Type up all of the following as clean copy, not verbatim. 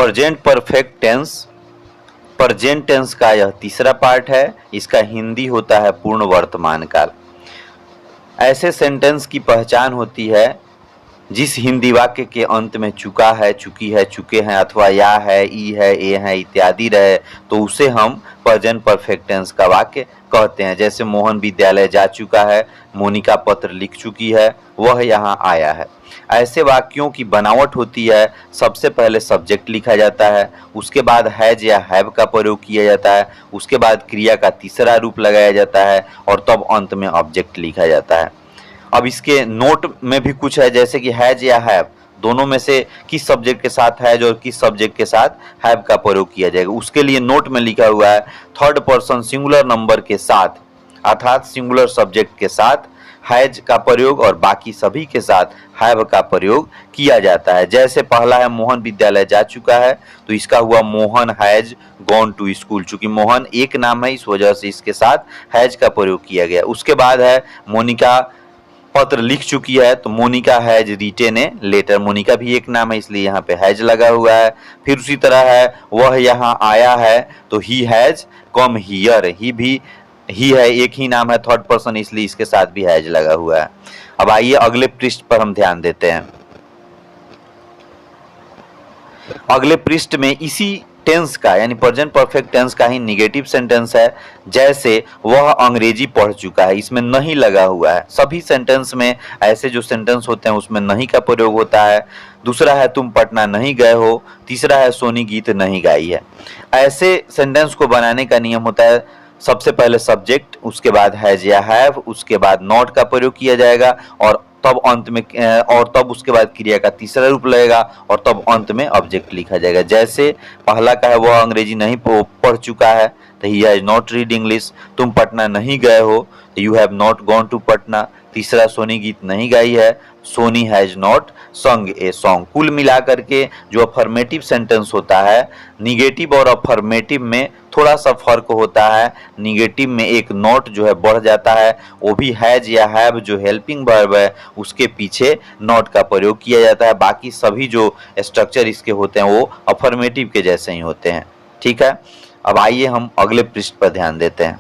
Present perfect tense, present tense का यह तीसरा पार्ट है। इसका हिंदी होता है पूर्ण वर्तमान काल। ऐसे सेंटेंस की पहचान होती है जिस हिंदी वाक्य के अंत में चुका है, चुकी है, चुके हैं अथवा या है, ई है, ए है इत्यादि रहे, तो उसे हम प्रेजेंट परफेक्ट टेंस का वाक्य कहते हैं। जैसे मोहन विद्यालय जा चुका है, मोनिका पत्र लिख चुकी है, वह यहाँ आया है। ऐसे वाक्यों की बनावट होती है, सबसे पहले सब्जेक्ट लिखा जाता है, उसके बाद हैज या हैव का प्रयोग किया जाता है, उसके बाद क्रिया का तीसरा रूप लगाया जाता है और तब अंत में ऑब्जेक्ट लिखा जाता है। अब इसके नोट में भी कुछ है, जैसे कि हैज या हैव, दोनों में से किस सब्जेक्ट के साथ हैज और किस सब्जेक्ट के साथ हैव का प्रयोग किया जाएगा। उसके लिए नोट में लिखा हुआ है थर्ड पर्सन सिंगुलर नंबर के साथ, अर्थात सिंगुलर सब्जेक्ट के साथ हैज का प्रयोग और बाकी सभी के साथ हैव का प्रयोग किया जाता है। जैसे पहला है मोहन विद्यालय जा चुका है, तो इसका हुआ Mohan has gone to school. चूंकि मोहन एक नाम है, इस वजह से इसके साथ हैज का प्रयोग किया गया। उसके बाद है मोनिका पत्र लिख चुकी है, तो Monika has written a letter. Monika भी एक नाम है, इसलिए यहाँ पे हैज लगा हुआ है। फिर उसी तरह है वह यहाँ आया है, तो ही हैज कम हियर। ही भी ही है, एक ही नाम है, थर्ड पर्सन, इसलिए इसके साथ भी हैज लगा हुआ है। अब आइए अगले पृष्ठ पर हम ध्यान देते हैं। अगले पृष्ठ में इसी टेंस का यानी प्रेजेंट परफेक्ट टेंस का ही निगेटिव सेंटेंस है। जैसे वह अंग्रेजी पढ़ चुका है, इसमें नहीं लगा हुआ है। सभी सेंटेंस में ऐसे जो सेंटेंस होते हैं उसमें नहीं का प्रयोग होता है। दूसरा है तुम पटना नहीं गए हो। तीसरा है सोनी गीत नहीं गाई है। ऐसे सेंटेंस को बनाने का नियम होता है, सबसे पहले सब्जेक्ट, उसके बाद हैज या हैव, उसके बाद नॉट का प्रयोग किया जाएगा और तब अंत में और तब उसके बाद क्रिया का तीसरा रूप लगेगा और तब अंत में ऑब्जेक्ट लिखा जाएगा। जैसे पहला का है वह अंग्रेजी नहीं पढ़ चुका है, तो he has not read English. तुम पटना नहीं गए हो, तो you have not gone to Patna. तीसरा सोनी गीत नहीं गाई है, सोनी हैज नॉट संग ए सॉन्ग। कुल मिलाकर के जो अफर्मेटिव सेंटेंस होता है, निगेटिव और अफर्मेटिव में थोड़ा सा फर्क होता है। निगेटिव में एक नॉट जो है बढ़ जाता है, वो भी हैज या हैव जो हेल्पिंग वर्ब है उसके पीछे नॉट का प्रयोग किया जाता है। बाकी सभी जो स्ट्रक्चर इसके होते हैं वो अफर्मेटिव के जैसे ही होते हैं। ठीक है, अब आइए हम अगले पृष्ठ पर ध्यान देते हैं।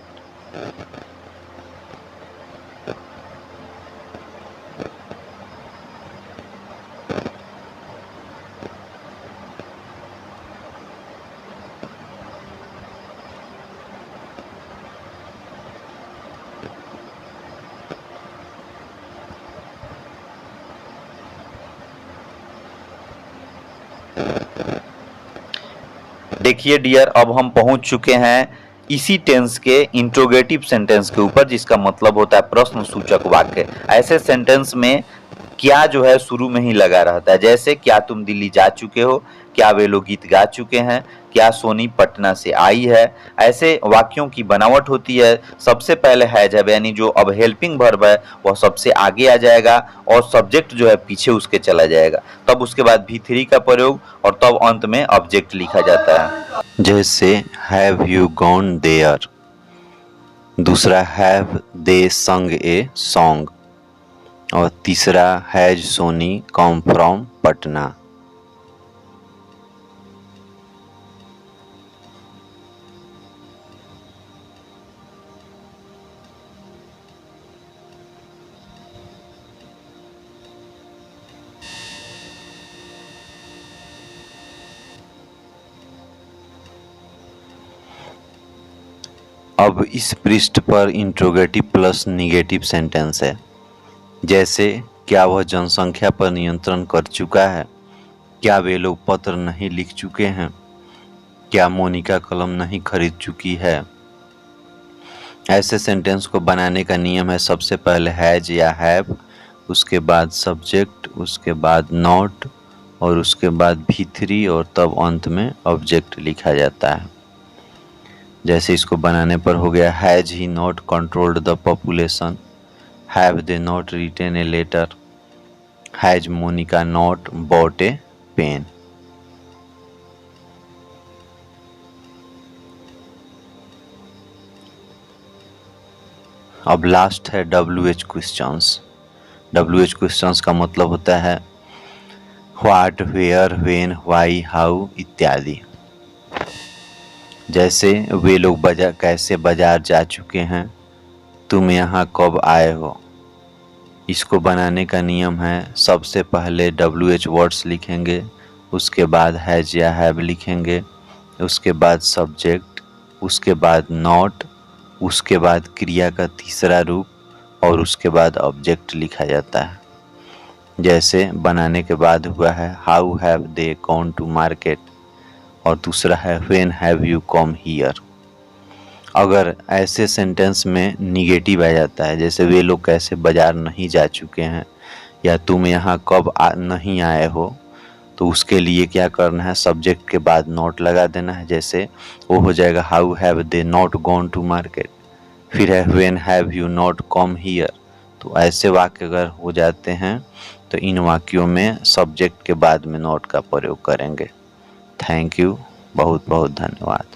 देखिए डियर, अब हम पहुंच चुके हैं इसी टेंस के इंट्रोगेटिव सेंटेंस के ऊपर, जिसका मतलब होता है प्रश्न सूचक वाक्य। ऐसे सेंटेंस में क्या जो है शुरू में ही लगा रहता है। जैसे क्या तुम दिल्ली जा चुके हो, क्या वे लोग गीत गा चुके हैं, क्या सोनी पटना से आई है। ऐसे वाक्यों की बनावट होती है, सबसे पहले हैज है यानी जो अब हेल्पिंग वर्ब है वह सबसे आगे आ जाएगा और सब्जेक्ट जो है पीछे उसके चला जाएगा। तब उसके बाद भी3 का प्रयोग और तब अंत में ऑब्जेक्ट लिखा जाता है। जैसे हैव यू गॉन देयर। दूसरा have they sung a song और तीसरा has Soni come from Patna. अब इस पृष्ठ पर इंट्रोगेटिव प्लस निगेटिव सेंटेंस है। जैसे क्या वह जनसंख्या पर नियंत्रण कर चुका है, क्या वे लोग पत्र नहीं लिख चुके हैं, क्या मोनिका कलम नहीं खरीद चुकी है। ऐसे सेंटेंस को बनाने का नियम है, सबसे पहले हैज या हैव, उसके बाद सब्जेक्ट, उसके बाद नॉट और उसके बाद भी3 और तब अंत में ऑब्जेक्ट लिखा जाता है। जैसे इसको बनाने पर हो गया has he not controlled the population, have they not written a letter, has Monika not bought a pen. अब लास्ट है WH क्वेश्चंस। WH क्वेश्चंस का मतलब होता है what, where, when, why, how इत्यादि। जैसे वे लोग कैसे बाजार जा चुके हैं, तुम यहाँ कब आए हो। इसको बनाने का नियम है, सबसे पहले WH वर्ड्स लिखेंगे, उसके बाद हैज या हैव लिखेंगे, उसके बाद सब्जेक्ट, उसके बाद नॉट, उसके बाद क्रिया का तीसरा रूप और उसके बाद ऑब्जेक्ट लिखा जाता है। जैसे बनाने के बाद हुआ है how have they gone to market और दूसरा है when have you come here. अगर ऐसे सेंटेंस में निगेटिव आ जाता है, जैसे वे लोग कैसे बाजार नहीं जा चुके हैं या तुम यहाँ कब नहीं आए हो, तो उसके लिए क्या करना है, सब्जेक्ट के बाद नॉट लगा देना है। जैसे वो हो जाएगा how have they not gone to market, फिर है when have you not come here. तो ऐसे वाक्य अगर हो जाते हैं तो इन वाक्यों में सब्जेक्ट के बाद में नॉट का प्रयोग करेंगे। थैंक यू, बहुत बहुत धन्यवाद।